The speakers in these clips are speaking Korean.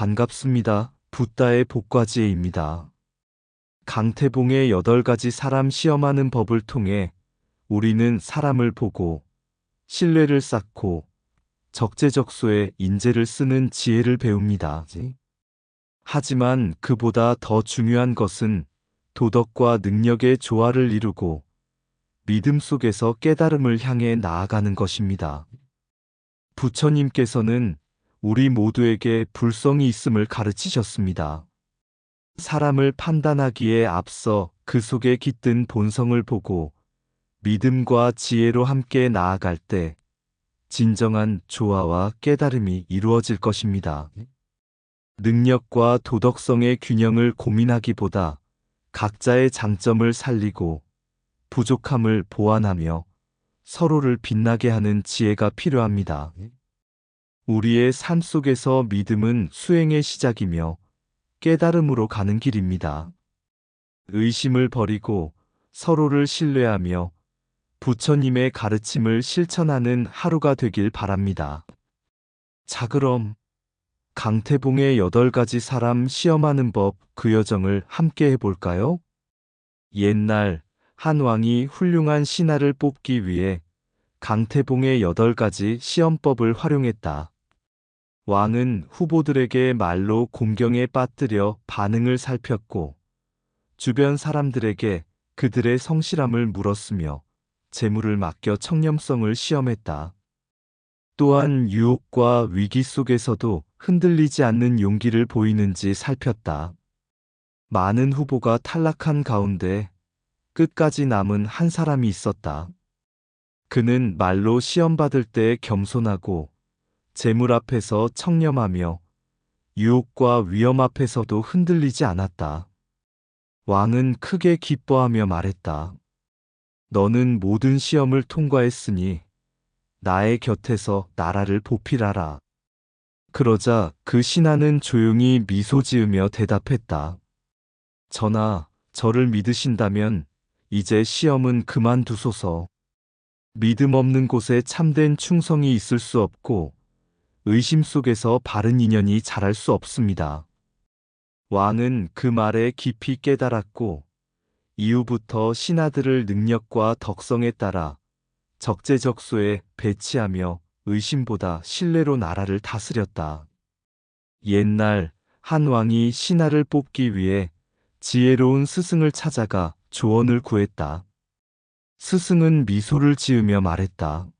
반갑습니다. 붓다의 복과지혜입니다. 강태봉의 8가지 사람 시험하는 법을 통해 우리는 사람을 보고 신뢰를 쌓고 적재적소에 인재를 쓰는 지혜를 배웁니다. 하지만 그보다 더 중요한 것은 도덕과 능력의 조화를 이루고 믿음 속에서 깨달음을 향해 나아가는 것입니다. 부처님께서는 우리 모두에게 불성이 있음을 가르치셨습니다. 사람을 판단하기에 앞서 그 속에 깃든 본성을 보고 믿음과 지혜로 함께 나아갈 때 진정한 조화와 깨달음이 이루어질 것입니다. 능력과 도덕성의 균형을 고민하기보다 각자의 장점을 살리고 부족함을 보완하며 서로를 빛나게 하는 지혜가 필요합니다. 우리의 삶 속에서 믿음은 수행의 시작이며 깨달음으로 가는 길입니다. 의심을 버리고 서로를 신뢰하며 부처님의 가르침을 실천하는 하루가 되길 바랍니다. 자, 그럼 강태봉의 8가지 사람 시험하는 법 그 여정을 함께 해볼까요? 옛날 한 왕이 훌륭한 신하를 뽑기 위해 강태봉의 8가지 시험법을 활용했다. 왕은 후보들에게 말로 공경에 빠뜨려 반응을 살폈고 주변 사람들에게 그들의 성실함을 물었으며 재물을 맡겨 청렴성을 시험했다. 또한 유혹과 위기 속에서도 흔들리지 않는 용기를 보이는지 살폈다. 많은 후보가 탈락한 가운데 끝까지 남은 한 사람이 있었다. 그는 말로 시험받을 때 겸손하고 재물 앞에서 청렴하며 유혹과 위험 앞에서도 흔들리지 않았다. 왕은 크게 기뻐하며 말했다. 너는 모든 시험을 통과했으니 나의 곁에서 나라를 보필하라. 그러자 그 신하는 조용히 미소 지으며 대답했다. 전하, 저를 믿으신다면 이제 시험은 그만두소서. 믿음 없는 곳에 참된 충성이 있을 수 없고 의심 속에서 바른 인연이 자랄 수 없습니다. 왕은 그 말에 깊이 깨달았고 이후부터 신하들을 능력과 덕성에 따라 적재적소에 배치하며 의심보다 신뢰로 나라를 다스렸다. 옛날 한 왕이 신하를 뽑기 위해 지혜로운 스승을 찾아가 조언을 구했다. 스승은 미소를 지으며 말했다.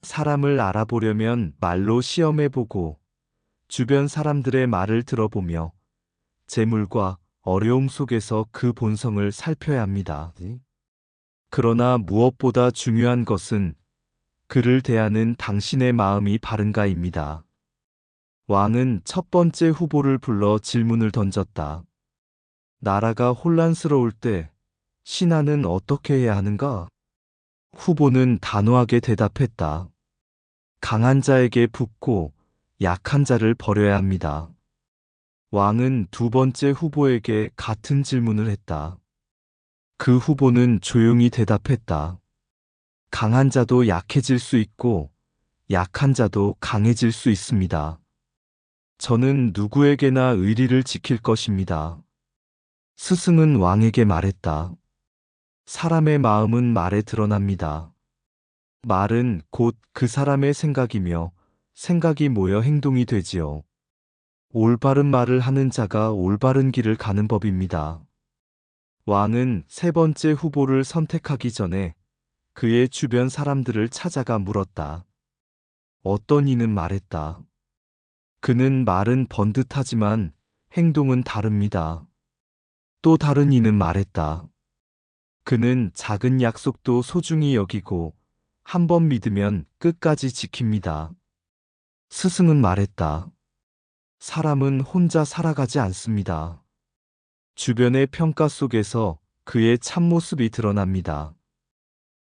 사람을 알아보려면 말로 시험해보고 주변 사람들의 말을 들어보며 재물과 어려움 속에서 그 본성을 살펴야 합니다. 그러나 무엇보다 중요한 것은 그를 대하는 당신의 마음이 바른가입니다. 왕은 첫 번째 후보를 불러 질문을 던졌다. 나라가 혼란스러울 때 신하는 어떻게 해야 하는가? 후보는 단호하게 대답했다. 강한 자에게 붙고 약한 자를 버려야 합니다. 왕은 두 번째 후보에게 같은 질문을 했다. 그 후보는 조용히 대답했다. 강한 자도 약해질 수 있고 약한 자도 강해질 수 있습니다. 저는 누구에게나 의리를 지킬 것입니다. 스승은 왕에게 말했다. 사람의 마음은 말에 드러납니다. 말은 곧 그 사람의 생각이며 생각이 모여 행동이 되지요. 올바른 말을 하는 자가 올바른 길을 가는 법입니다. 왕은 세 번째 후보를 선택하기 전에 그의 주변 사람들을 찾아가 물었다. 어떤 이는 말했다. 그는 말은 번듯하지만 행동은 다릅니다. 또 다른 이는 말했다. 그는 작은 약속도 소중히 여기고 한 번 믿으면 끝까지 지킵니다. 스승은 말했다. 사람은 혼자 살아가지 않습니다. 주변의 평가 속에서 그의 참모습이 드러납니다.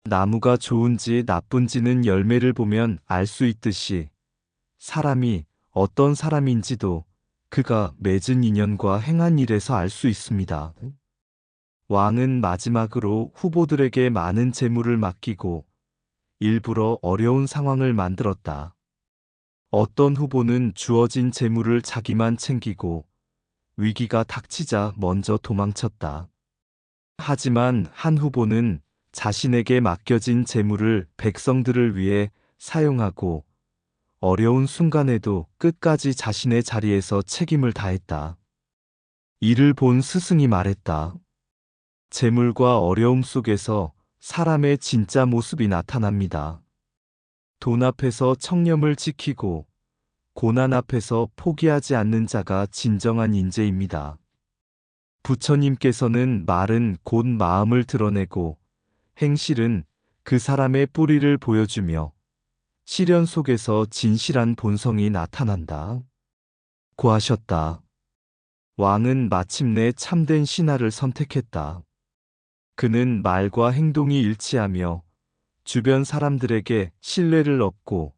나무가 좋은지 나쁜지는 열매를 보면 알 수 있듯이 사람이 어떤 사람인지도 그가 맺은 인연과 행한 일에서 알 수 있습니다. 왕은 마지막으로 후보들에게 많은 재물을 맡기고 일부러 어려운 상황을 만들었다. 어떤 후보는 주어진 재물을 자기만 챙기고 위기가 닥치자 먼저 도망쳤다. 하지만 한 후보는 자신에게 맡겨진 재물을 백성들을 위해 사용하고 어려운 순간에도 끝까지 자신의 자리에서 책임을 다했다. 이를 본 스승이 말했다. 재물과 어려움 속에서 사람의 진짜 모습이 나타납니다. 돈 앞에서 청렴을 지키고 고난 앞에서 포기하지 않는 자가 진정한 인재입니다. 부처님께서는 말은 곧 마음을 드러내고 행실은 그 사람의 뿌리를 보여주며 시련 속에서 진실한 본성이 나타난다. 고 하셨다. 왕은 마침내 참된 신하를 선택했다. 그는 말과 행동이 일치하며 주변 사람들에게 신뢰를 얻고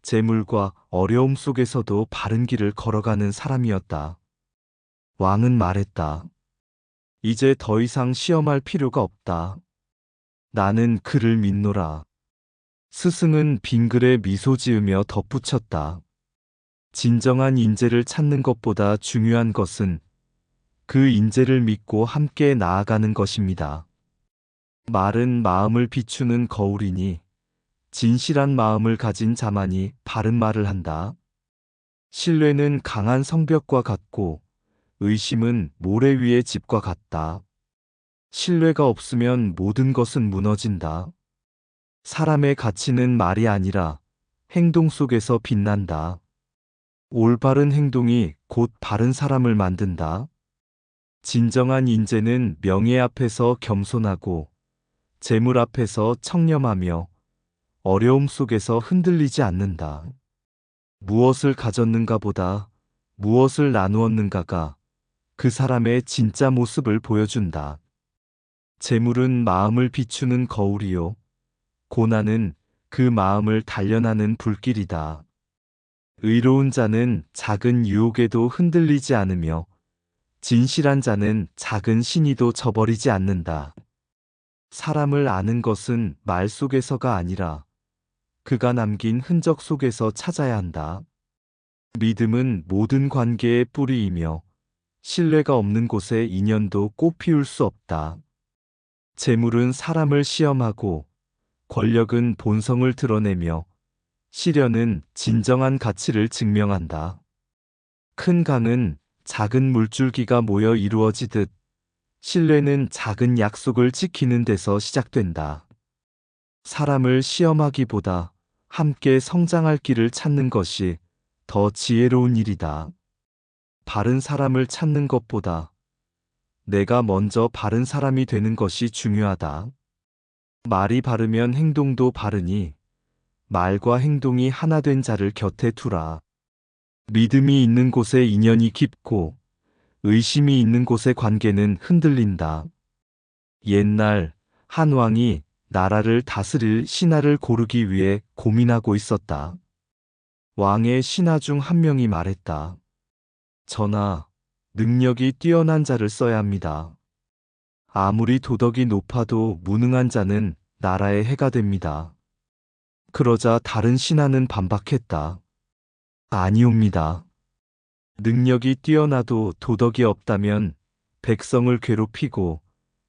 재물과 어려움 속에서도 바른 길을 걸어가는 사람이었다. 왕은 말했다. 이제 더 이상 시험할 필요가 없다. 나는 그를 믿노라. 스승은 빙글에 미소 지으며 덧붙였다. 진정한 인재를 찾는 것보다 중요한 것은 그 인재를 믿고 함께 나아가는 것입니다. 말은 마음을 비추는 거울이니 진실한 마음을 가진 자만이 바른 말을 한다. 신뢰는 강한 성벽과 같고 의심은 모래 위의 집과 같다. 신뢰가 없으면 모든 것은 무너진다. 사람의 가치는 말이 아니라 행동 속에서 빛난다. 올바른 행동이 곧 바른 사람을 만든다. 진정한 인재는 명예 앞에서 겸손하고 재물 앞에서 청렴하며 어려움 속에서 흔들리지 않는다. 무엇을 가졌는가 보다 무엇을 나누었는가가 그 사람의 진짜 모습을 보여준다. 재물은 마음을 비추는 거울이요. 고난은 그 마음을 단련하는 불길이다. 의로운 자는 작은 유혹에도 흔들리지 않으며 진실한 자는 작은 신의도 저버리지 않는다. 사람을 아는 것은 말 속에서가 아니라 그가 남긴 흔적 속에서 찾아야 한다. 믿음은 모든 관계의 뿌리이며 신뢰가 없는 곳에 인연도 꽃 피울 수 없다. 재물은 사람을 시험하고 권력은 본성을 드러내며 시련은 진정한 가치를 증명한다. 큰 강은 작은 물줄기가 모여 이루어지듯 신뢰는 작은 약속을 지키는 데서 시작된다. 사람을 시험하기보다 함께 성장할 길을 찾는 것이 더 지혜로운 일이다. 바른 사람을 찾는 것보다 내가 먼저 바른 사람이 되는 것이 중요하다. 말이 바르면 행동도 바르니 말과 행동이 하나 된 자를 곁에 두라. 믿음이 있는 곳에 인연이 깊고 의심이 있는 곳에 관계는 흔들린다. 옛날 한 왕이 나라를 다스릴 신하를 고르기 위해 고민하고 있었다. 왕의 신하 중 한 명이 말했다. 전하, 능력이 뛰어난 자를 써야 합니다. 아무리 도덕이 높아도 무능한 자는 나라에 해가 됩니다. 그러자 다른 신하는 반박했다. 아니옵니다. 능력이 뛰어나도 도덕이 없다면 백성을 괴롭히고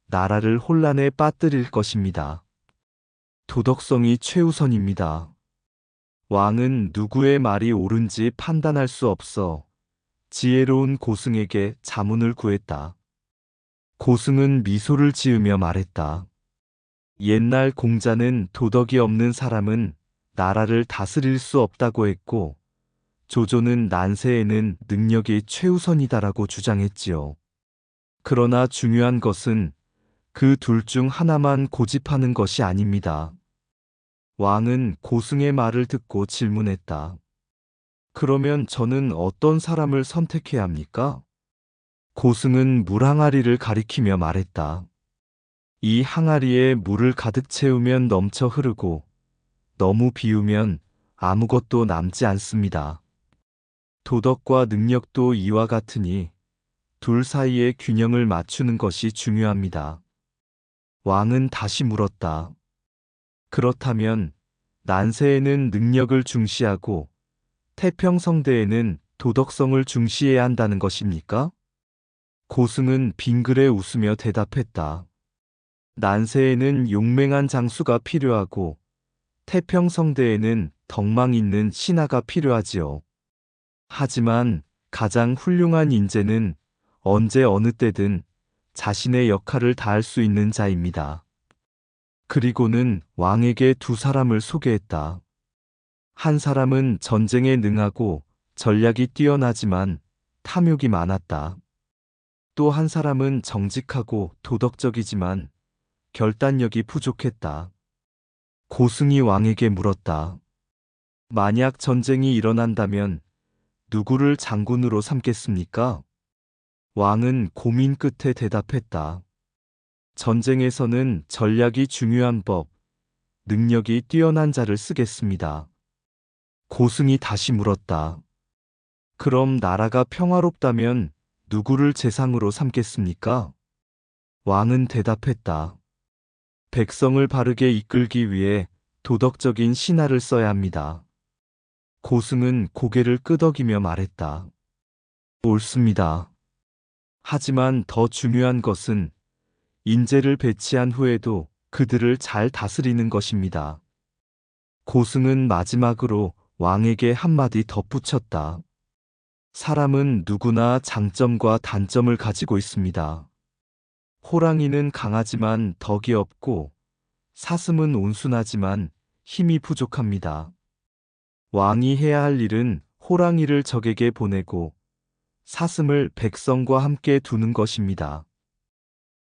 나라를 혼란에 빠뜨릴 것입니다. 도덕성이 최우선입니다. 왕은 누구의 말이 옳은지 판단할 수 없어 지혜로운 고승에게 자문을 구했다. 고승은 미소를 지으며 말했다. 옛날 공자는 도덕이 없는 사람은 나라를 다스릴 수 없다고 했고, 조조는 난세에는 능력이 최우선이다라고 주장했지요. 그러나 중요한 것은 그 둘 중 하나만 고집하는 것이 아닙니다. 왕은 고승의 말을 듣고 질문했다. 그러면 저는 어떤 사람을 선택해야 합니까? 고승은 물 항아리를 가리키며 말했다. 이 항아리에 물을 가득 채우면 넘쳐 흐르고 너무 비우면 아무것도 남지 않습니다. 도덕과 능력도 이와 같으니 둘 사이의 균형을 맞추는 것이 중요합니다. 왕은 다시 물었다. 그렇다면 난세에는 능력을 중시하고 태평성대에는 도덕성을 중시해야 한다는 것입니까? 고승은 빙그레 웃으며 대답했다. 난세에는 용맹한 장수가 필요하고 태평성대에는 덕망 있는 신하가 필요하지요. 하지만 가장 훌륭한 인재는 언제 어느 때든 자신의 역할을 다할 수 있는 자입니다. 그리고는 왕에게 두 사람을 소개했다. 한 사람은 전쟁에 능하고 전략이 뛰어나지만 탐욕이 많았다. 또 한 사람은 정직하고 도덕적이지만 결단력이 부족했다. 고승이 왕에게 물었다. 만약 전쟁이 일어난다면 누구를 장군으로 삼겠습니까? 왕은 고민 끝에 대답했다. 전쟁에서는 전략이 중요한 법, 능력이 뛰어난 자를 쓰겠습니다. 고승이 다시 물었다. 그럼 나라가 평화롭다면 누구를 제상으로 삼겠습니까? 왕은 대답했다. 백성을 바르게 이끌기 위해 도덕적인 신하를 써야 합니다. 고승은 고개를 끄덕이며 말했다. 옳습니다. 하지만 더 중요한 것은 인재를 배치한 후에도 그들을 잘 다스리는 것입니다. 고승은 마지막으로 왕에게 한마디 덧붙였다. 사람은 누구나 장점과 단점을 가지고 있습니다. 호랑이는 강하지만 덕이 없고 사슴은 온순하지만 힘이 부족합니다. 왕이 해야 할 일은 호랑이를 적에게 보내고 사슴을 백성과 함께 두는 것입니다.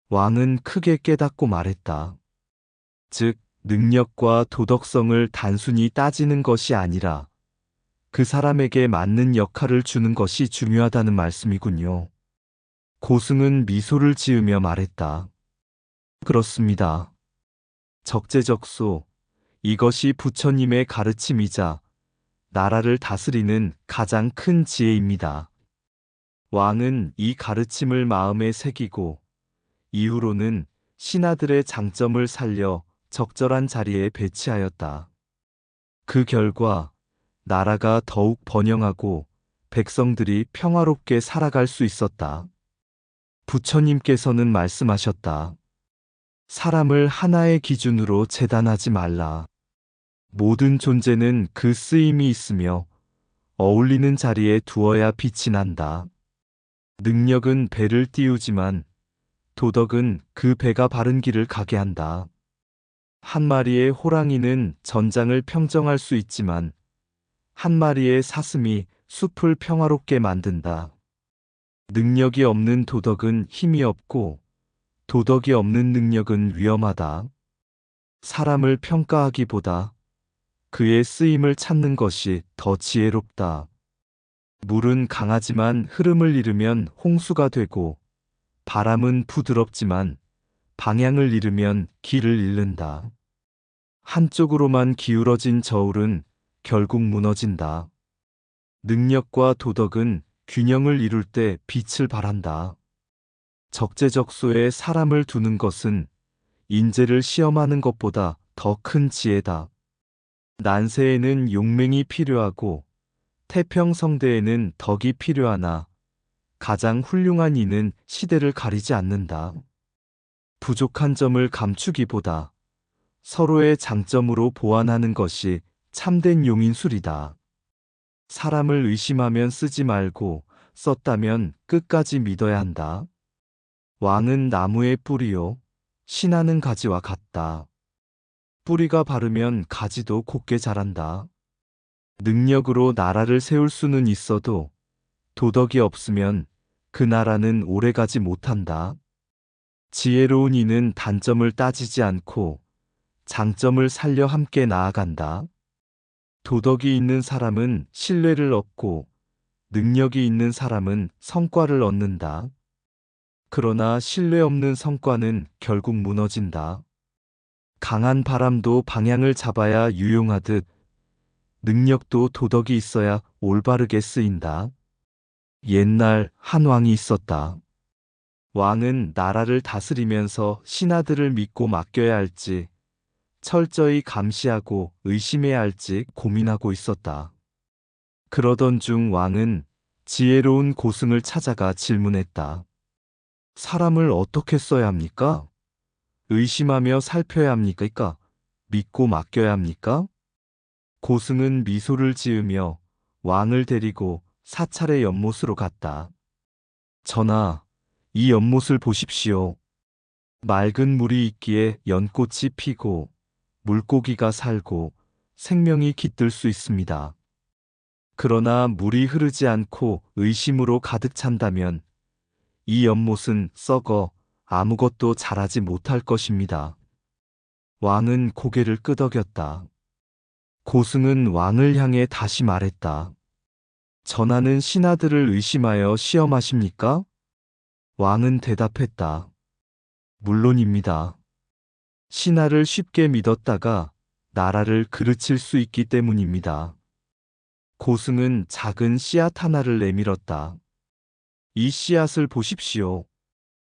왕은 크게 깨닫고 말했다. 즉, 능력과 도덕성을 단순히 따지는 것이 아니라 그 사람에게 맞는 역할을 주는 것이 중요하다는 말씀이군요. 고승은 미소를 지으며 말했다. 그렇습니다. 적재적소, 이것이 부처님의 가르침이자 나라를 다스리는 가장 큰 지혜입니다. 왕은 이 가르침을 마음에 새기고 이후로는 신하들의 장점을 살려 적절한 자리에 배치하였다. 그 결과 나라가 더욱 번영하고 백성들이 평화롭게 살아갈 수 있었다. 부처님께서는 말씀하셨다. 사람을 하나의 기준으로 재단하지 말라. 모든 존재는 그 쓰임이 있으며 어울리는 자리에 두어야 빛이 난다. 능력은 배를 띄우지만 도덕은 그 배가 바른 길을 가게 한다. 한 마리의 호랑이는 전장을 평정할 수 있지만 한 마리의 사슴이 숲을 평화롭게 만든다. 능력이 없는 도덕은 힘이 없고 도덕이 없는 능력은 위험하다. 사람을 평가하기보다 그의 쓰임을 찾는 것이 더 지혜롭다. 물은 강하지만 흐름을 잃으면 홍수가 되고 바람은 부드럽지만 방향을 잃으면 길을 잃는다. 한쪽으로만 기울어진 저울은 결국 무너진다. 능력과 도덕은 균형을 이룰 때 빛을 발한다. 적재적소에 사람을 두는 것은 인재를 시험하는 것보다 더 큰 지혜다. 난세에는 용맹이 필요하고 태평성대에는 덕이 필요하나 가장 훌륭한 이는 시대를 가리지 않는다. 부족한 점을 감추기보다 서로의 장점으로 보완하는 것이 참된 용인술이다. 사람을 의심하면 쓰지 말고 썼다면 끝까지 믿어야 한다. 왕은 나무의 뿌리요, 신하는 가지와 같다. 뿌리가 바르면 가지도 곱게 자란다. 능력으로 나라를 세울 수는 있어도 도덕이 없으면 그 나라는 오래가지 못한다. 지혜로운 이는 단점을 따지지 않고 장점을 살려 함께 나아간다. 도덕이 있는 사람은 신뢰를 얻고 능력이 있는 사람은 성과를 얻는다. 그러나 신뢰 없는 성과는 결국 무너진다. 강한 바람도 방향을 잡아야 유용하듯 능력도 도덕이 있어야 올바르게 쓰인다. 옛날 한 왕이 있었다. 왕은 나라를 다스리면서 신하들을 믿고 맡겨야 할지 철저히 감시하고 의심해야 할지 고민하고 있었다. 그러던 중 왕은 지혜로운 고승을 찾아가 질문했다. 사람을 어떻게 써야 합니까? 의심하며 살펴야 합니까? 믿고 맡겨야 합니까? 고승은 미소를 지으며 왕을 데리고 사찰의 연못으로 갔다. 전하, 이 연못을 보십시오. 맑은 물이 있기에 연꽃이 피고 물고기가 살고 생명이 깃들 수 있습니다. 그러나 물이 흐르지 않고 의심으로 가득 찬다면 이 연못은 썩어 아무것도 자라지 못할 것입니다. 왕은 고개를 끄덕였다. 고승은 왕을 향해 다시 말했다. 전하는 신하들을 의심하여 시험하십니까? 왕은 대답했다. 물론입니다. 신하를 쉽게 믿었다가 나라를 그르칠 수 있기 때문입니다. 고승은 작은 씨앗 하나를 내밀었다. 이 씨앗을 보십시오.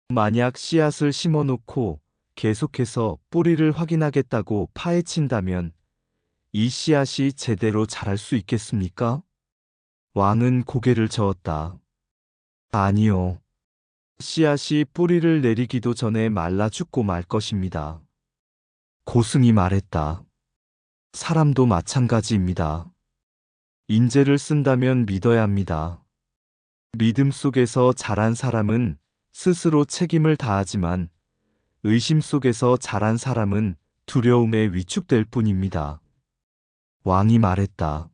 만약 씨앗을 심어놓고 계속해서 뿌리를 확인하겠다고 파헤친다면 이 씨앗이 제대로 자랄 수 있겠습니까? 왕은 고개를 저었다. 아니요. 씨앗이 뿌리를 내리기도 전에 말라 죽고 말 것입니다. 고승이 말했다. 사람도 마찬가지입니다. 인재를 쓴다면 믿어야 합니다. 믿음 속에서 자란 사람은 스스로 책임을 다하지만 의심 속에서 자란 사람은 두려움에 위축될 뿐입니다. 왕이 말했다.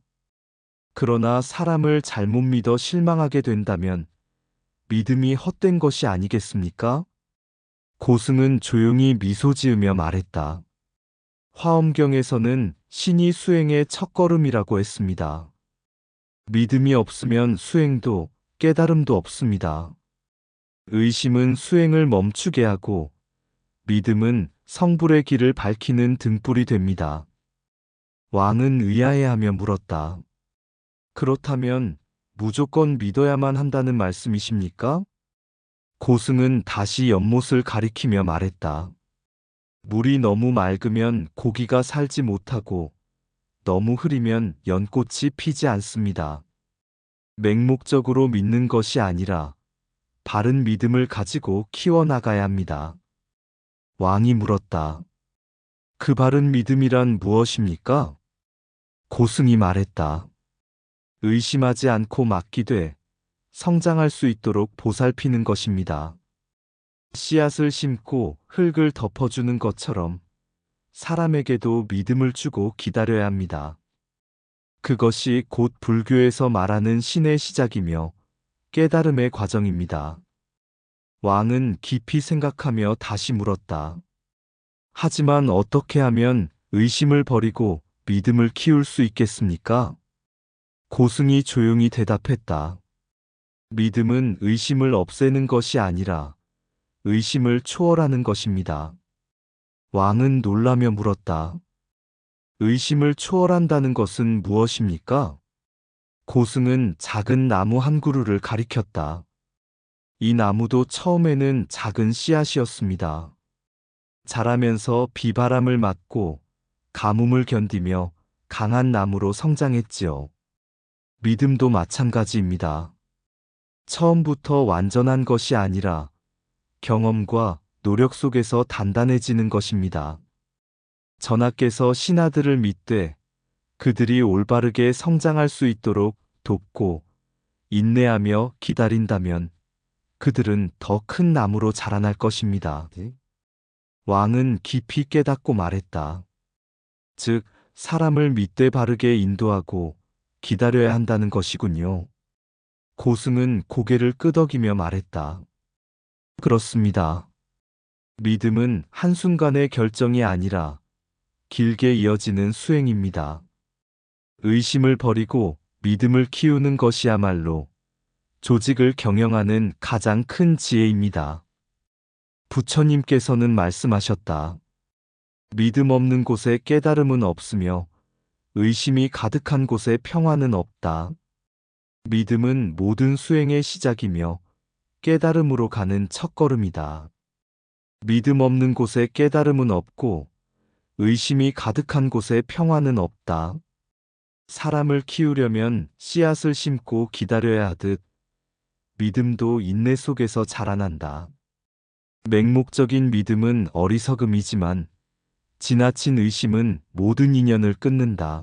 그러나 사람을 잘못 믿어 실망하게 된다면 믿음이 헛된 것이 아니겠습니까? 고승은 조용히 미소 지으며 말했다. 화엄경에서는 신이 수행의 첫걸음이라고 했습니다. 믿음이 없으면 수행도 깨달음도 없습니다. 의심은 수행을 멈추게 하고 믿음은 성불의 길을 밝히는 등불이 됩니다. 왕은 의아해하며 물었다. 그렇다면 무조건 믿어야만 한다는 말씀이십니까? 고승은 다시 연못을 가리키며 말했다. 물이 너무 맑으면 고기가 살지 못하고 너무 흐리면 연꽃이 피지 않습니다. 맹목적으로 믿는 것이 아니라 바른 믿음을 가지고 키워나가야 합니다. 왕이 물었다. 그 바른 믿음이란 무엇입니까? 고승이 말했다. 의심하지 않고 맡기되 성장할 수 있도록 보살피는 것입니다. 씨앗을 심고 흙을 덮어주는 것처럼 사람에게도 믿음을 주고 기다려야 합니다. 그것이 곧 불교에서 말하는 신의 시작이며 깨달음의 과정입니다. 왕은 깊이 생각하며 다시 물었다. 하지만 어떻게 하면 의심을 버리고 믿음을 키울 수 있겠습니까? 고승이 조용히 대답했다. 믿음은 의심을 없애는 것이 아니라 의심을 초월하는 것입니다. 왕은 놀라며 물었다. 의심을 초월한다는 것은 무엇입니까? 고승은 작은 나무 한 그루를 가리켰다. 이 나무도 처음에는 작은 씨앗이었습니다. 자라면서 비바람을 맞고 가뭄을 견디며 강한 나무로 성장했지요. 믿음도 마찬가지입니다. 처음부터 완전한 것이 아니라 경험과 노력 속에서 단단해지는 것입니다. 전하께서 신하들을 믿되 그들이 올바르게 성장할 수 있도록 돕고 인내하며 기다린다면 그들은 더 큰 나무로 자라날 것입니다. 왕은 깊이 깨닫고 말했다. 즉, 사람을 믿되 바르게 인도하고 기다려야 한다는 것이군요. 고승은 고개를 끄덕이며 말했다. 그렇습니다. 믿음은 한순간의 결정이 아니라 길게 이어지는 수행입니다. 의심을 버리고 믿음을 키우는 것이야말로 조직을 경영하는 가장 큰 지혜입니다. 부처님께서는 말씀하셨다. 믿음 없는 곳에 깨달음은 없으며 의심이 가득한 곳에 평화는 없다. 믿음은 모든 수행의 시작이며 깨달음으로 가는 첫걸음이다. 믿음 없는 곳에 깨달음은 없고 의심이 가득한 곳에 평화는 없다. 사람을 키우려면 씨앗을 심고 기다려야 하듯 믿음도 인내 속에서 자라난다. 맹목적인 믿음은 어리석음이지만 지나친 의심은 모든 인연을 끊는다.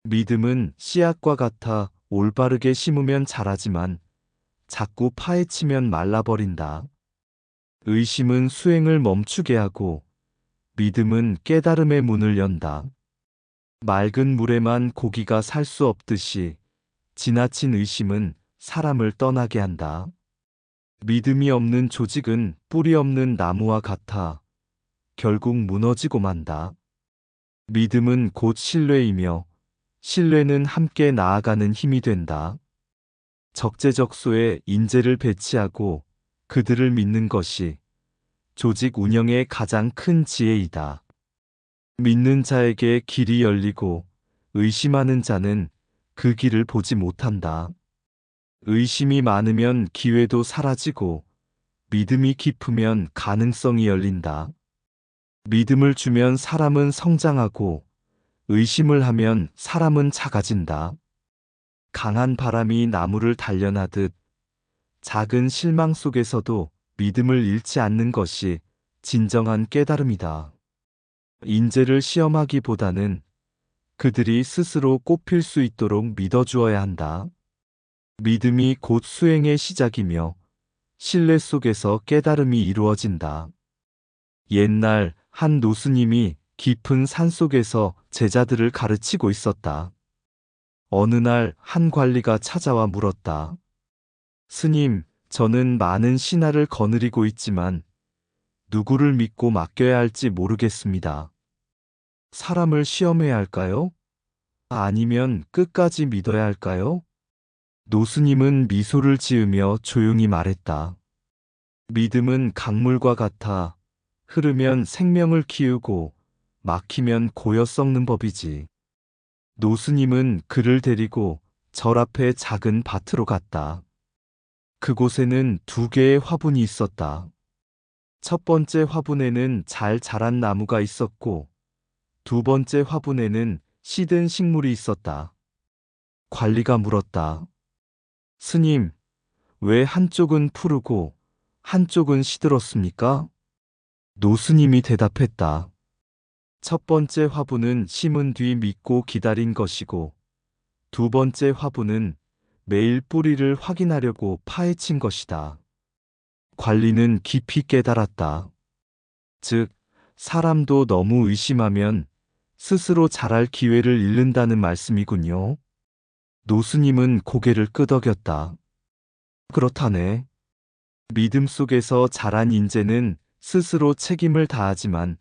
믿음은 씨앗과 같아 올바르게 심으면 자라지만 자꾸 파헤치면 말라버린다. 의심은 수행을 멈추게 하고 믿음은 깨달음의 문을 연다. 맑은 물에만 고기가 살 수 없듯이 지나친 의심은 사람을 떠나게 한다. 믿음이 없는 조직은 뿌리 없는 나무와 같아 결국 무너지고 만다. 믿음은 곧 신뢰이며 신뢰는 함께 나아가는 힘이 된다. 적재적소에 인재를 배치하고 그들을 믿는 것이 조직 운영의 가장 큰 지혜이다. 믿는 자에게 길이 열리고 의심하는 자는 그 길을 보지 못한다. 의심이 많으면 기회도 사라지고 믿음이 깊으면 가능성이 열린다. 믿음을 주면 사람은 성장하고 의심을 하면 사람은 작아진다. 강한 바람이 나무를 단련하듯 작은 실망 속에서도 믿음을 잃지 않는 것이 진정한 깨달음이다. 인재를 시험하기보다는 그들이 스스로 꽃필 수 있도록 믿어주어야 한다. 믿음이 곧 수행의 시작이며 신뢰 속에서 깨달음이 이루어진다. 옛날 한 노스님이 깊은 산속에서 제자들을 가르치고 있었다. 어느 날 한 관리가 찾아와 물었다. 스님, 저는 많은 신하를 거느리고 있지만 누구를 믿고 맡겨야 할지 모르겠습니다. 사람을 시험해야 할까요? 아니면 끝까지 믿어야 할까요? 노스님은 미소를 지으며 조용히 말했다. 믿음은 강물과 같아 흐르면 생명을 키우고 막히면 고여 썩는 법이지. 노스님은 그를 데리고 절 앞에 작은 밭으로 갔다. 그곳에는 두 개의 화분이 있었다. 첫 번째 화분에는 잘 자란 나무가 있었고 두 번째 화분에는 시든 식물이 있었다. 관리가 물었다. 스님, 왜 한쪽은 푸르고 한쪽은 시들었습니까? 노스님이 대답했다. 첫 번째 화분은 심은 뒤 믿고 기다린 것이고 두 번째 화분은 매일 뿌리를 확인하려고 파헤친 것이다. 관리는 깊이 깨달았다. 즉, 사람도 너무 의심하면 스스로 자랄 기회를 잃는다는 말씀이군요. 노스님은 고개를 끄덕였다. 그렇다네. 믿음 속에서 자란 인재는 스스로 책임을 다하지만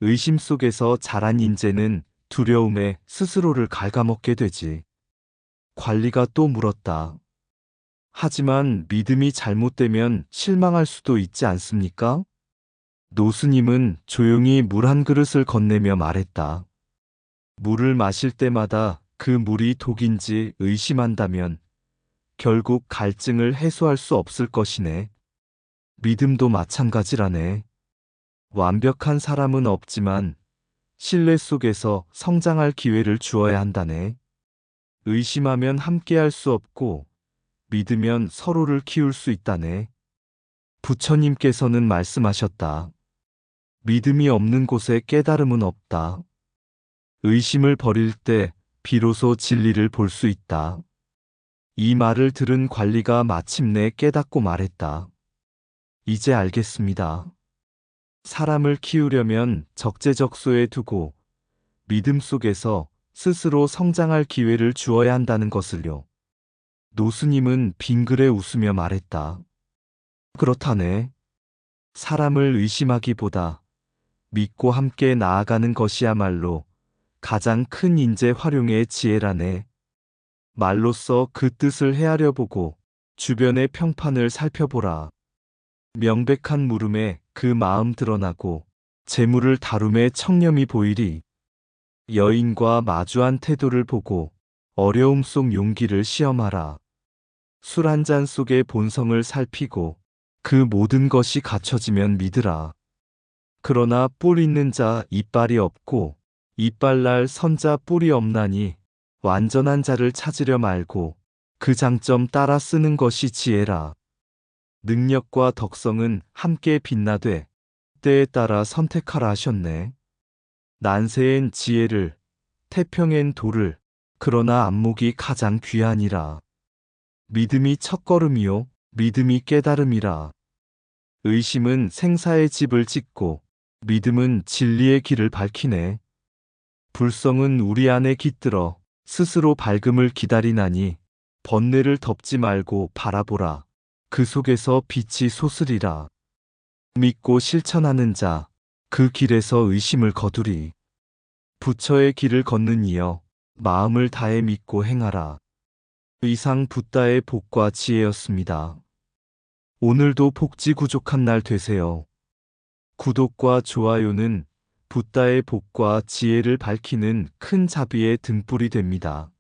의심 속에서 자란 인재는 두려움에 스스로를 갉아먹게 되지. 관리가 또 물었다. 하지만 믿음이 잘못되면 실망할 수도 있지 않습니까? 노스님은 조용히 물 한 그릇을 건네며 말했다. 물을 마실 때마다 그 물이 독인지 의심한다면 결국 갈증을 해소할 수 없을 것이네. 믿음도 마찬가지라네. 완벽한 사람은 없지만 신뢰 속에서 성장할 기회를 주어야 한다네. 의심하면 함께할 수 없고 믿으면 서로를 키울 수 있다네. 부처님께서는 말씀하셨다. 믿음이 없는 곳에 깨달음은 없다. 의심을 버릴 때 비로소 진리를 볼 수 있다. 이 말을 들은 관리가 마침내 깨닫고 말했다. 이제 알겠습니다. 사람을 키우려면 적재적소에 두고 믿음 속에서 스스로 성장할 기회를 주어야 한다는 것을요. 노스님은 빙그레 웃으며 말했다. 그렇다네. 사람을 의심하기보다 믿고 함께 나아가는 것이야말로 가장 큰 인재 활용의 지혜라네. 말로써 그 뜻을 헤아려 보고 주변의 평판을 살펴보라. 명백한 물음에 그 마음 드러나고 재물을 다룸에 청렴이 보이리. 여인과 마주한 태도를 보고 어려움 속 용기를 시험하라. 술 한 잔 속의 본성을 살피고 그 모든 것이 갖춰지면 믿으라. 그러나 뿔 있는 자 이빨이 없고 이빨 날 선자 뿔이 없나니 완전한 자를 찾으려 말고 그 장점 따라 쓰는 것이 지혜라. 능력과 덕성은 함께 빛나되 때에 따라 선택하라 하셨네. 난세엔 지혜를, 태평엔 도를, 그러나 안목이 가장 귀하니라. 믿음이 첫걸음이요, 믿음이 깨달음이라. 의심은 생사의 집을 짓고 믿음은 진리의 길을 밝히네. 불성은 우리 안에 깃들어 스스로 밝음을 기다리나니 번뇌를 덮지 말고 바라보라. 그 속에서 빛이 솟으리라. 믿고 실천하는 자, 그 길에서 의심을 거두리. 부처의 길을 걷는 이여, 마음을 다해 믿고 행하라. 이상 붓다의 복과 지혜였습니다. 오늘도 복지 구족한 날 되세요. 구독과 좋아요는 붓다의 복과 지혜를 밝히는 큰 자비의 등불이 됩니다.